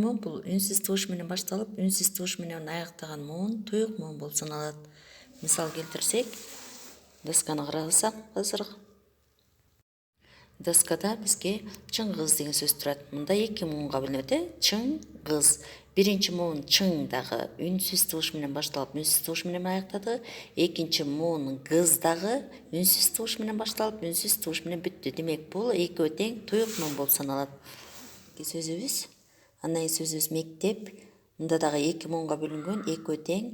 муун бул үнсүз тугуш менен башталып, үнсүз тугуш менен аяктаган муун туюк муун болуп саналат. Мисал келтирсек, досканы карасак азыр. Доскада бизге чың кыз деген сөз турат. Мында эки муунга бөлүнөт, чың, кыз. Биринчи муун чың дагы үнсүз тугуш менен башталып, үнсүз тугуш менен аяктады. Экинчи муун кыз дагы үнсүз тугуш менен башталып, үнсүз тугуш менен бүттү. Демек, бул экөө тең туюк муун болуп саналат. Сөзүбүз. Андан кийин сөзүбүз мектеп. Мында дагы эки муунга бөлүнгөн, экөө тең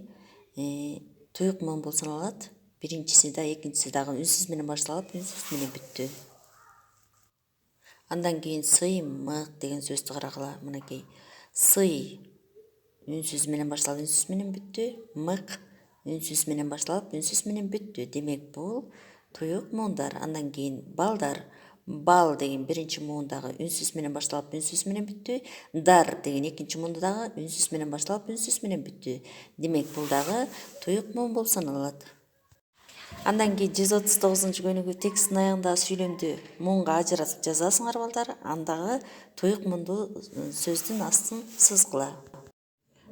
туюк муун болуп саналат. Биринчиси да, экинчиси дагы үнсүз менен башталып, үнсүз менен бүттү. Андан кийин сыймык деген сөздү карагыла. Мынакей. Сый үнсүз менен башталып, үнсүз менен бүттү. Мык үнсүз менен башталып, үнсүз менен бүттү. Демек, бул туюк муундар. Андан кийин балдар. Бал деген биринчи муундагы үнсүз менен башталып, үнсүз менен бүттү. Дар деген экинчи муунда дагы үнсүз менен башталып, үнсүз менен бүттү. Демек, бул дагы туюк муун болуп саналат. Андан кийин 139 көнүгүү тексттин аягындагы сүйлөмдү муунга ажыратып жазасыңар балдар. Андагы туюк муунду сөздүн астын сызгыла.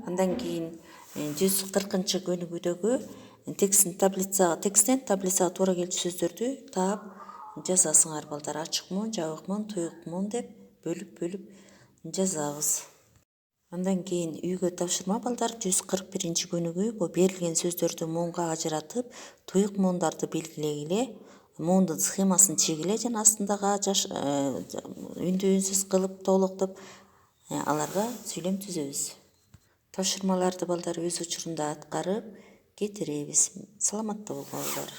Андан кийин 140 көнүгүүдөгү тексттен таблицага туура келчү сөздөрдү таап жазасыңар балдар. Ачык муун, жабык муун, туюк муун деп бөлүп жазабыз. Андан кийин үйгө тапшырма балдар. 141 көнүгүү бу берилген сөздөрдү муунга ажыратып, туюк муундарды белгилегиле, муундун схемасын чийгиле жана астындагы үндү үнсүз кылып толуктоп аларга сүйлөм түзөбүз. Тапшырмаларды балдар өз учурунда аткарып кетиребиз. Саламатта болгула балдар.